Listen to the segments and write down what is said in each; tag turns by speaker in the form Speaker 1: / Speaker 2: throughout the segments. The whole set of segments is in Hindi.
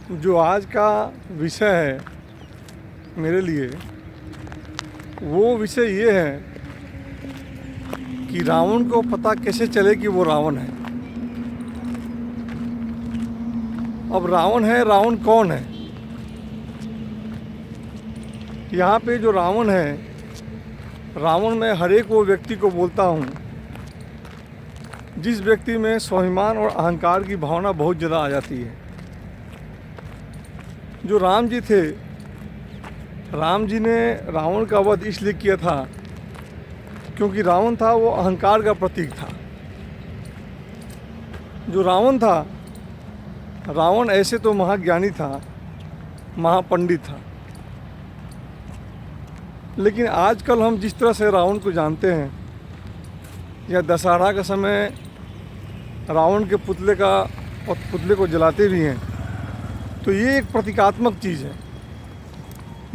Speaker 1: जो आज का विषय है मेरे लिए, वो विषय ये है कि रावण को पता कैसे चले कि वो रावण है। अब रावण है, रावण कौन है? यहाँ पे जो रावण है, रावण मैं हर एक वो व्यक्ति को बोलता हूँ जिस व्यक्ति में स्वाभिमान और अहंकार की भावना बहुत ज़्यादा आ जाती है। जो राम जी थे, राम जी ने रावण का वध इसलिए किया था क्योंकि रावण था वो अहंकार का प्रतीक था। जो रावण था, रावण ऐसे तो महाज्ञानी था, महापंडित था, लेकिन आजकल हम जिस तरह से रावण को जानते हैं, या दशहरा के समय रावण के पुतले को जलाते भी हैं, तो ये एक प्रतीकात्मक चीज़ है।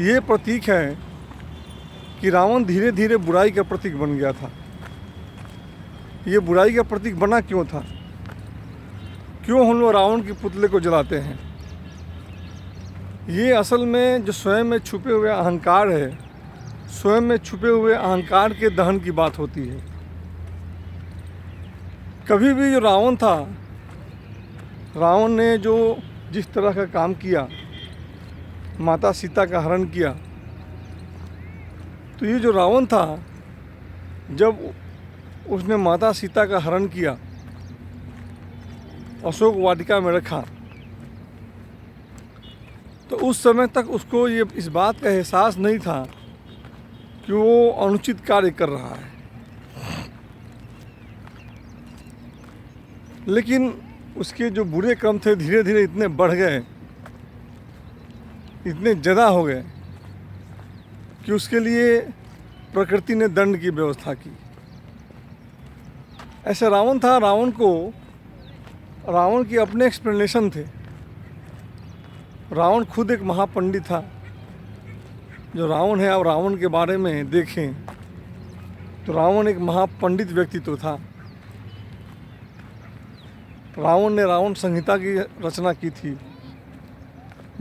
Speaker 1: ये प्रतीक है कि रावण धीरे धीरे बुराई का प्रतीक बन गया था। ये बुराई का प्रतीक बना क्यों था? क्यों हम लोग रावण के पुतले को जलाते हैं? ये असल में जो स्वयं में छुपे हुए अहंकार है, स्वयं में छुपे हुए अहंकार के दहन की बात होती है। कभी भी जो रावण था, रावण ने जो जिस तरह का काम किया, माता सीता का हरण किया, तो ये जो रावण था, जब उसने माता सीता का हरण किया, अशोक वाटिका में रखा, तो उस समय तक उसको ये इस बात का एहसास नहीं था कि वो अनुचित कार्य कर रहा है। लेकिन उसके जो बुरे कर्म थे धीरे धीरे इतने बढ़ गए, इतने ज़्यादा हो गए कि उसके लिए प्रकृति ने दंड की व्यवस्था की। ऐसा रावण था। रावण की अपने एक्सप्लेनेशन थे। रावण खुद एक महापंडित था। जो रावण है, अब रावण के बारे में देखें तो रावण एक महापंडित व्यक्तित्व था। रावण ने रावण संहिता की रचना की थी।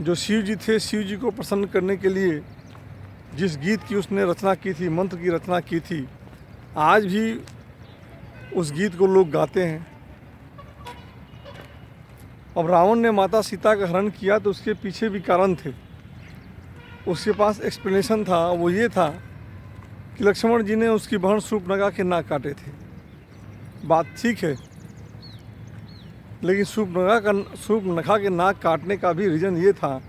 Speaker 1: जो शिव जी थे, शिव जी को प्रसन्न करने के लिए जिस गीत की उसने रचना की थी, मंत्र की रचना की थी, आज भी उस गीत को लोग गाते हैं। अब रावण ने माता सीता का हरण किया तो उसके पीछे भी कारण थे। उसके पास एक्सप्लेनेशन था। वो ये था कि लक्ष्मण जी ने उसकी बहन शूर्पणखा के नाक काटे थे। बात ठीक है, लेकिन शूर्पणखा के नाक काटने का भी रीज़न ये था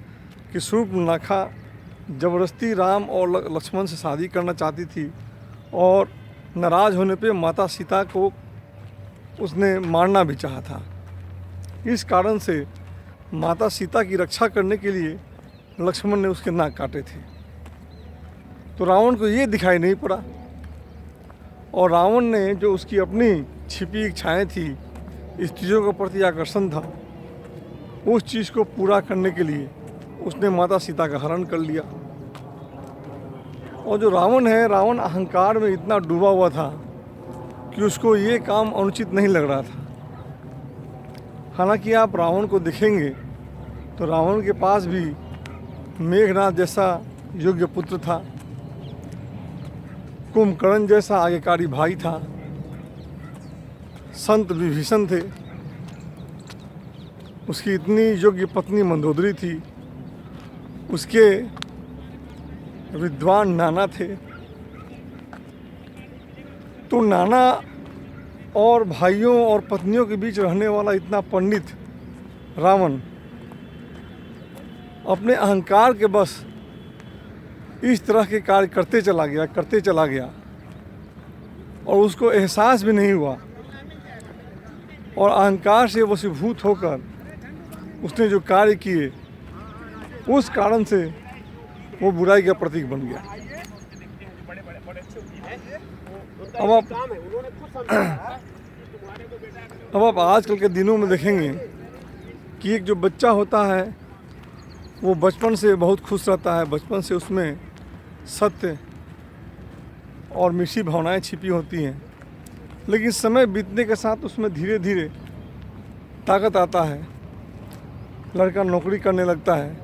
Speaker 1: कि शूर्पणखा ज़बरदस्ती राम और लक्ष्मण से शादी करना चाहती थी और नाराज़ होने पे माता सीता को उसने मारना भी चाहा था। इस कारण से माता सीता की रक्षा करने के लिए लक्ष्मण ने उसके नाक काटे थे। तो रावण को ये दिखाई नहीं पड़ा, और रावण ने जो उसकी अपनी छिपी इच्छाएं थी, स्त्रियों के प्रति आकर्षण था, उस चीज़ को पूरा करने के लिए उसने माता सीता का हरण कर लिया। और जो रावण है, रावण अहंकार में इतना डूबा हुआ था कि उसको ये काम अनुचित नहीं लग रहा था। हालांकि आप रावण को देखेंगे तो रावण के पास भी मेघनाद जैसा योग्य पुत्र था, कुंभकर्ण जैसा आज्ञाकारी भाई था, संत विभीषण थे, उसकी इतनी योग्य पत्नी मंदोदरी थी, उसके विद्वान नाना थे। तो नाना और भाइयों और पत्नियों के बीच रहने वाला इतना पंडित रावण अपने अहंकार के बस इस तरह के कार्य करते चला गया और उसको एहसास भी नहीं हुआ, और अहंकार से वशीभूत होकर उसने जो कार्य किए, उस कारण से वो बुराई का प्रतीक बन गया। अब आप आजकल के दिनों में देखेंगे कि एक जो बच्चा होता है वो बचपन से बहुत खुश रहता है। बचपन से उसमें सत्य और मीठी भावनाएं छिपी होती हैं, लेकिन समय बीतने के साथ उसमें धीरे धीरे ताकत आता है लड़का नौकरी करने लगता है,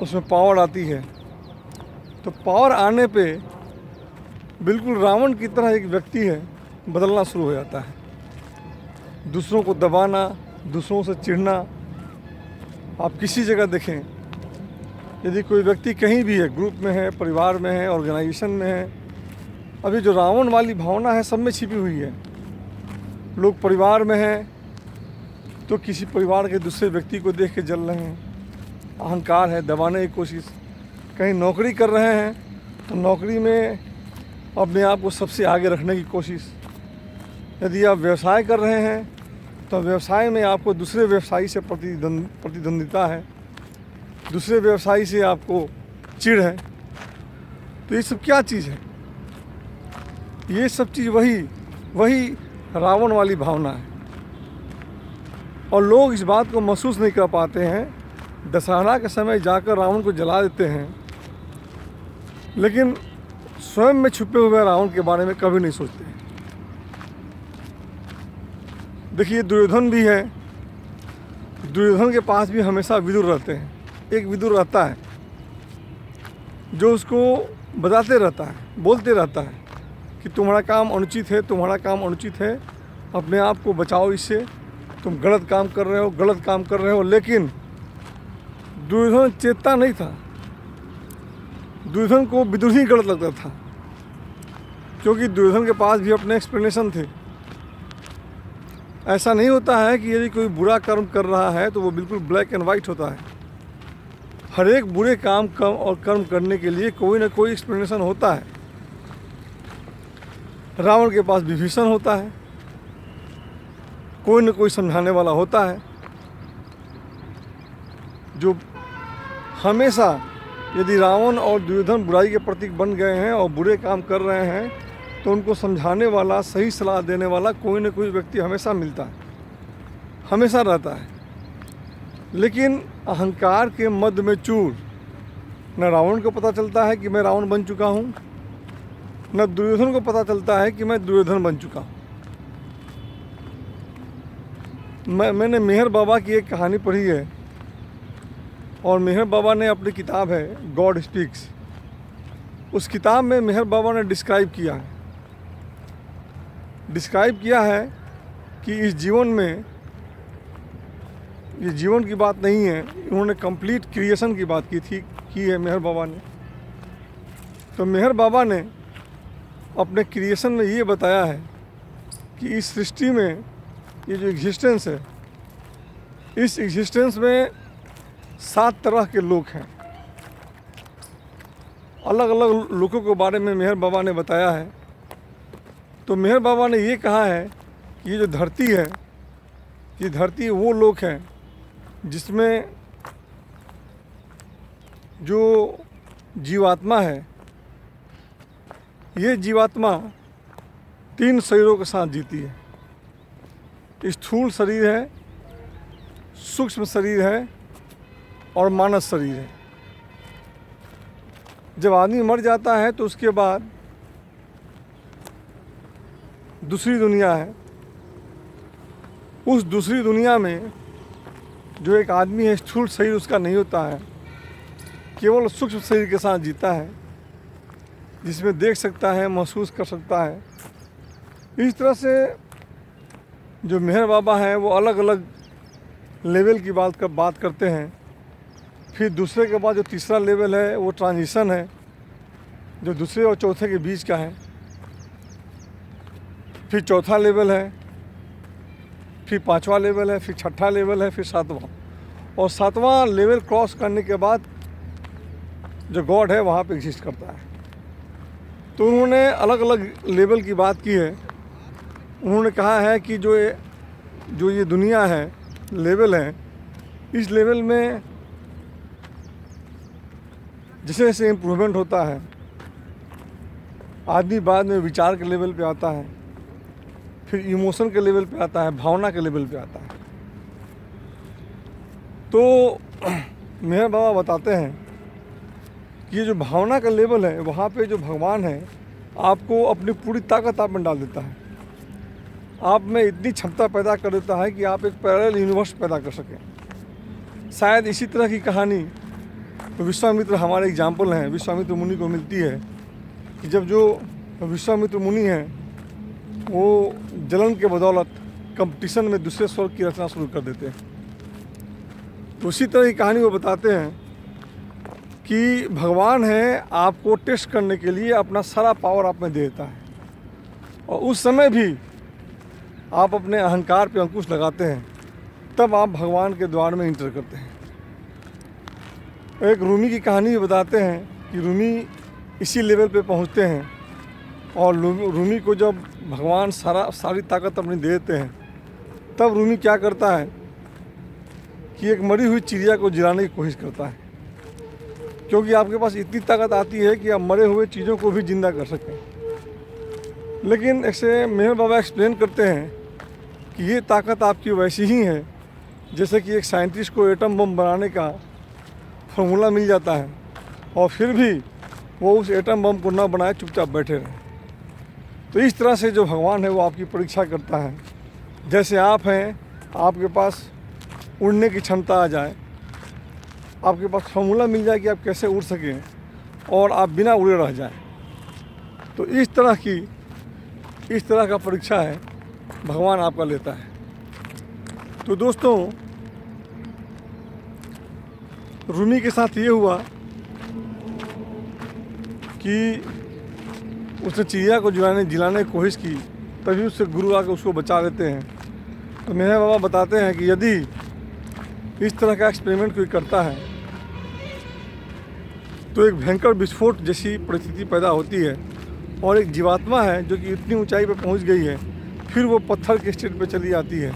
Speaker 1: उसमें पावर आती है, तो पावर आने पे बिल्कुल रावण की तरह एक व्यक्ति है बदलना शुरू हो जाता है। दूसरों को दबाना, दूसरों से चिढ़ना। आप किसी जगह देखें, यदि कोई व्यक्ति कहीं भी है, ग्रुप में है, परिवार में है, ऑर्गेनाइजेशन में है, अभी जो रावण वाली भावना है सब में छिपी हुई है। लोग परिवार में हैं तो किसी परिवार के दूसरे व्यक्ति को देख के जल रहे हैं, अहंकार है, दबाने की कोशिश। कहीं नौकरी कर रहे हैं तो नौकरी में अपने आप को सबसे आगे रखने की कोशिश। यदि आप व्यवसाय कर रहे हैं तो व्यवसाय में आपको दूसरे व्यवसायी से प्रतिद्वंदिता है, दूसरे व्यवसायी से आपको चिढ़ है। तो ये सब क्या चीज़ है? ये सब चीज़ वही रावण वाली भावना है। और लोग इस बात को महसूस नहीं कर पाते हैं। दशहरा के समय जाकर रावण को जला देते हैं, लेकिन स्वयं में छुपे हुए रावण के बारे में कभी नहीं सोचते हैं। देखिए, दुर्योधन भी है, दुर्योधन के पास भी हमेशा विदुर रहते हैं। एक विदुर रहता है जो उसको बताते रहता है, बोलते रहता है कि तुम्हारा काम अनुचित है, तुम्हारा काम अनुचित है, अपने आप को बचाओ इससे, तुम गलत काम कर रहे हो, गलत काम कर रहे हो। लेकिन दुर्योधन चेतता नहीं था। दुर्योधन को विदुर ही गलत लगता था, क्योंकि दुर्योधन के पास भी अपने एक्सप्लेनेशन थे। ऐसा नहीं होता है कि यदि कोई बुरा कर्म कर रहा है तो वो बिल्कुल ब्लैक एंड वाइट होता है। हर एक बुरे काम और कर्म करने के लिए कोई ना कोई एक्सप्लेनेशन होता है। रावण के पास विभीषण होता है, कोई न कोई समझाने वाला होता है, जो हमेशा, यदि रावण और दुर्योधन बुराई के प्रतीक बन गए हैं और बुरे काम कर रहे हैं, तो उनको समझाने वाला, सही सलाह देने वाला कोई न कोई व्यक्ति हमेशा मिलता है, हमेशा रहता है। लेकिन अहंकार के मद में चूर, न रावण को पता चलता है कि मैं रावण बन चुका हूँ, न दुर्योधन को पता चलता है कि मैं दुर्योधन बन चुका हूँ। मैंने मेहर बाबा की एक कहानी पढ़ी है, और मेहर बाबा ने अपनी किताब है गॉड स्पीक्स, उस किताब में मेहर बाबा ने डिस्क्राइब किया है कि इस जीवन में, ये जीवन की बात नहीं है, इन्होंने कंप्लीट क्रिएशन की बात की है मेहर बाबा ने। तो मेहर बाबा ने अपने क्रिएशन में ये बताया है कि इस सृष्टि में ये जो एग्जिस्टेंस है, इस एग्जिस्टेंस में 7 तरह के लोग हैं। अलग अलग लोगों के बारे में मेहर बाबा ने बताया है। तो मेहर बाबा ने ये कहा है कि ये जो धरती है, ये धरती वो लोग हैं जिसमें जो जीवात्मा है, ये जीवात्मा 3 शरीरों के साथ जीती है। स्थूल शरीर है, सूक्ष्म शरीर है और मानस शरीर है। जब आदमी मर जाता है तो उसके बाद दूसरी दुनिया है। उस दूसरी दुनिया में जो एक आदमी है, स्थूल शरीर उसका नहीं होता है, केवल सूक्ष्म शरीर के साथ जीता है, जिसमें देख सकता है, महसूस कर सकता है। इस तरह से जो मेहर बाबा हैं वो अलग अलग लेवल की बात करते हैं। फिर दूसरे के बाद जो तीसरा लेवल है वो ट्रांजिशन है, जो दूसरे और चौथे के बीच का है। फिर चौथा लेवल है, फिर 5वां लेवल है, फिर 6ठा लेवल है, फिर 7वां। और 7वां लेवल क्रॉस करने के बाद जो गॉड है वहाँ पे एग्जिस्ट करता है। तो उन्होंने अलग अलग लेवल की बात की है। उन्होंने कहा है कि जो ये दुनिया है, लेवल है, इस लेवल में जैसे जैसे इम्प्रूवमेंट होता है, आदमी बाद में विचार के लेवल पे आता है, फिर इमोशन के लेवल पे आता है, भावना के लेवल पे आता है। तो मेहर बाबा बताते हैं कि ये जो भावना का लेवल है, वहाँ पे जो भगवान है आपको अपनी पूरी ताकत आप में डाल देता है। आप में इतनी क्षमता पैदा कर देता है कि आप एक पैरेलल यूनिवर्स पैदा कर सकें। शायद इसी तरह की कहानी विश्वामित्र हमारे एग्जाम्पल हैं, विश्वामित्र मुनि को मिलती है कि जब जो विश्वामित्र मुनि हैं वो जलन के बदौलत कंपटीशन में दूसरे स्वर्ग की रचना शुरू कर देते हैं। तो उसी तरह की कहानी वो बताते हैं कि भगवान है आपको टेस्ट करने के लिए अपना सारा पावर आप में दे देता है, और उस समय भी आप अपने अहंकार पे अंकुश लगाते हैं, तब आप भगवान के द्वार में इंटर करते हैं। एक रूमी की कहानी भी बताते हैं कि रूमी इसी लेवल पे पहुंचते हैं, और रूमी को जब भगवान सारी ताकत अपनी दे देते हैं, तब रूमी क्या करता है कि एक मरी हुई चिड़िया को जिलाने की कोशिश करता है, क्योंकि आपके पास इतनी ताकत आती है कि आप मरे हुए चीज़ों को भी जिंदा कर सकें। लेकिन ऐसे मेहर बाबा एक्सप्लेन करते हैं कि ये ताकत आपकी वैसी ही है जैसे कि एक साइंटिस्ट को एटम बम बनाने का फार्मूला मिल जाता है, और फिर भी वो उस एटम बम को ना बनाए, चुपचाप बैठे रहे। तो इस तरह से जो भगवान है वो आपकी परीक्षा करता है। जैसे आप हैं, आपके पास उड़ने की क्षमता आ जाए, आपके पास फार्मूला मिल जाए कि आप कैसे उड़ सकें और आप बिना उड़े रह जाएं। तो इस तरह का परीक्षा है भगवान आपका लेता है। तो दोस्तों, रूमी के साथ ये हुआ कि उसने चिड़िया को जिलाने की कोशिश की, तभी उससे गुरु आकर उसको बचा लेते हैं। तो मेहर बाबा बताते हैं कि यदि इस तरह का एक्सपेरिमेंट कोई करता है तो एक भयंकर विस्फोट जैसी परिस्थिति पैदा होती है, और एक जीवात्मा है जो कि इतनी ऊंचाई पर पहुंच गई है, फिर वो पत्थर के स्टेट पे चली जाती है।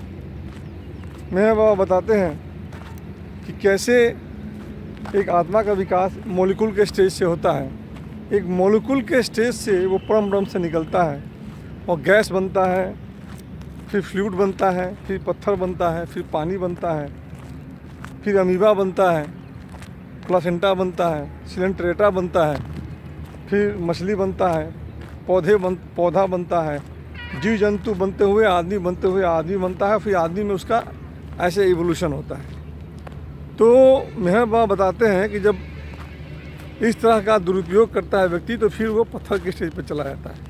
Speaker 1: मेहर बाबा बताते हैं कि कैसे एक आत्मा का विकास मॉलिक्यूल के स्टेज से होता है। एक मॉलिक्यूल के स्टेज से वो परम ब्रह्म से निकलता है और गैस बनता है, फिर फ्लूइड बनता है, फिर पत्थर बनता है, फिर पानी बनता है, फिर अमीबा बनता है, प्लासेंटा बनता है, सिलेंट्रेटा बनता है, फिर मछली बनता है, पौधा बनता है, जीव जंतु बनते हुए आदमी बनता है, फिर आदमी में उसका ऐसे इवोल्यूशन होता है। तो मेहर बाबा बताते हैं कि जब इस तरह का दुरुपयोग करता है व्यक्ति, तो फिर वो पत्थर के स्टेज पर चला जाता है।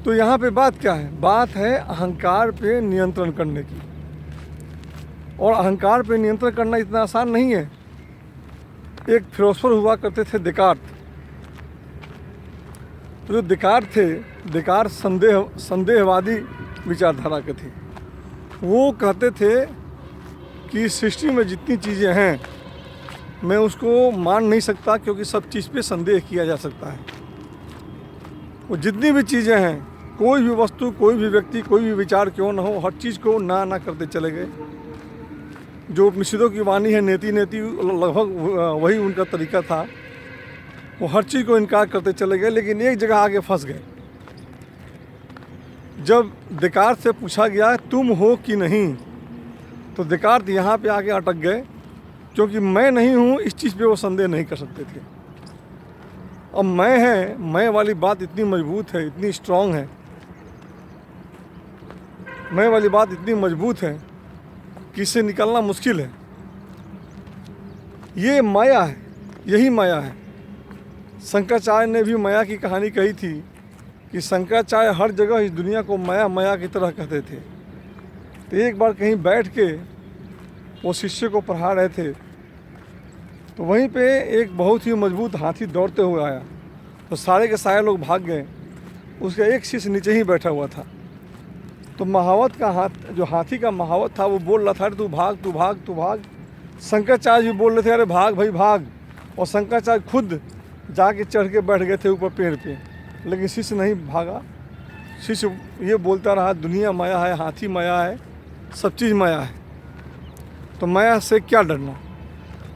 Speaker 1: तो यहाँ पे बात क्या है? बात है अहंकार पे नियंत्रण करने की। और अहंकार पे नियंत्रण करना इतना आसान नहीं है। एक फिलोसोफर हुआ करते थे डेकार्त। तो जो डेकार्त थे, डेकार्त संदेहवादी विचारधारा के थे। वो कहते थे कि सृष्टि में जितनी चीज़ें हैं मैं उसको मान नहीं सकता, क्योंकि सब चीज़ पे संदेह किया जा सकता है। वो जितनी भी चीज़ें हैं, कोई भी वस्तु, कोई भी व्यक्ति, कोई भी विचार क्यों न हो, हर चीज़ को ना करते चले गए। जो उपनिषदों की वाणी है, नेति लगभग वही उनका तरीका था। वो हर चीज़ को इनकार करते चले गए, लेकिन एक जगह आगे फंस गए। जब डेकार्त से पूछा गया तुम हो कि नहीं, तो डेकार्त यहाँ पे आके अटक गए, क्योंकि मैं नहीं हूँ इस चीज़ पे वो संदेह नहीं कर सकते थे। अब मैं वाली बात इतनी मजबूत है, इतनी स्ट्रांग है, मैं वाली बात इतनी मजबूत है कि इससे निकलना मुश्किल है। ये माया है, यही माया है। शंकराचार्य ने भी माया की कहानी कही थी कि शंकराचार्य हर जगह इस दुनिया को माया की तरह कहते थे। तो एक बार कहीं बैठ के वो शिष्य को पढ़ा रहे थे, तो वहीं पे एक बहुत ही मजबूत हाथी दौड़ते हुए आया। तो सारे के सारे लोग भाग गए, उसका एक शिष्य नीचे ही बैठा हुआ था। तो महावत का जो हाथी का महावत था, वो बोल रहा था अरे तू भाग। शंकराचार्य भी बोल रहे थे अरे भाग भाई भाग। और शंकराचार्य खुद जाके चढ़ के बैठ गए थे ऊपर पेड़ पे, लेकिन शिष्य नहीं भागा। शिष्य ये बोलता रहा दुनिया माया है, हाथी माया है, सब चीज़ माया है, तो माया से क्या डरना।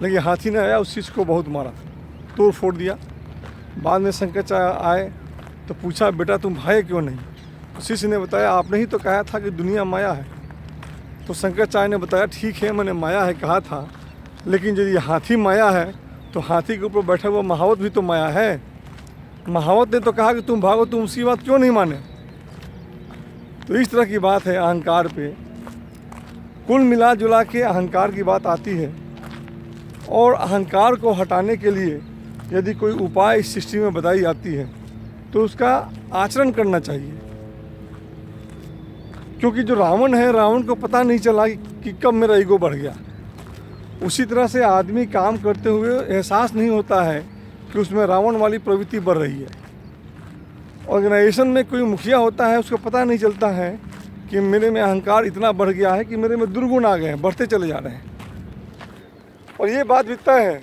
Speaker 1: लेकिन हाथी ने आया, उस शिष्य को बहुत मारा, तोड़ फोड़ दिया। बाद में शंकराचार्य आए तो पूछा बेटा तुम भागे क्यों नहीं? शिष्य ने बताया आपने ही तो कहा था कि दुनिया माया है। तो शंकराचार्य ने बताया ठीक है मैंने माया है कहा था, लेकिन यदि हाथी माया है तो हाथी के ऊपर बैठा हुआ महावत भी तो माया है। महावत ने तो कहा कि तुम भागो, तुम उसकी बात क्यों नहीं माने? तो इस तरह की बात है अहंकार पे। कुल मिला जुला के अहंकार की बात आती है, और अहंकार को हटाने के लिए यदि कोई उपाय इस सृष्टि में बताई जाती है तो उसका आचरण करना चाहिए। क्योंकि जो रावण है, रावण को पता नहीं चला कि कब मेरा ईगो बढ़ गया। उसी तरह से आदमी काम करते हुए एहसास नहीं होता है कि उसमें रावण वाली प्रवृत्ति बढ़ रही है। ऑर्गेनाइजेशन में कोई मुखिया होता है, उसको पता नहीं चलता है कि मेरे में अहंकार इतना बढ़ गया है कि मेरे में दुर्गुण आ गए हैं, बढ़ते चले जा रहे हैं। और ये बात भी तय है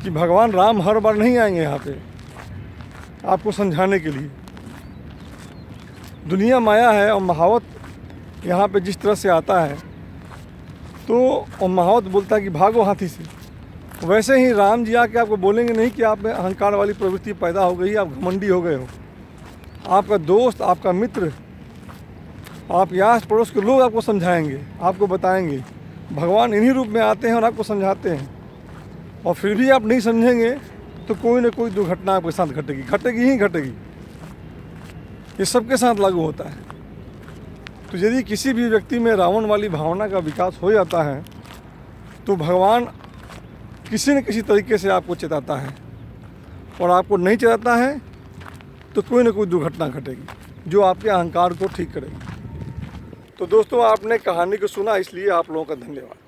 Speaker 1: कि भगवान राम हर बार नहीं आएंगे यहाँ पे आपको समझाने के लिए। दुनिया माया है, और महावत यहाँ पे जिस तरह से आता है तो और महावत बोलता है कि भागो हाथी से, वैसे ही राम जी आके आपको बोलेंगे नहीं कि आप में अहंकार वाली प्रवृत्ति पैदा हो गई, आप घमंडी हो गए हो। आपका दोस्त, आपका मित्र, आप आस पड़ोस के लोग आपको समझाएंगे, आपको बताएंगे। भगवान इन्हीं रूप में आते हैं और आपको समझाते हैं, और फिर भी आप नहीं समझेंगे तो कोई ना कोई दुर्घटना आपके साथ घटेगी, घटेगी ही घटेगी। ये सबके साथ लागू होता है। तो यदि किसी भी व्यक्ति में रावण वाली भावना का विकास हो जाता है तो भगवान किसी न किसी तरीके से आपको चेताता है, और आपको नहीं चेताता है तो कोई ना कोई दुर्घटना घटेगी जो आपके अहंकार को ठीक करेगी। तो दोस्तों, आपने कहानी को सुना, इसलिए आप लोगों का धन्यवाद।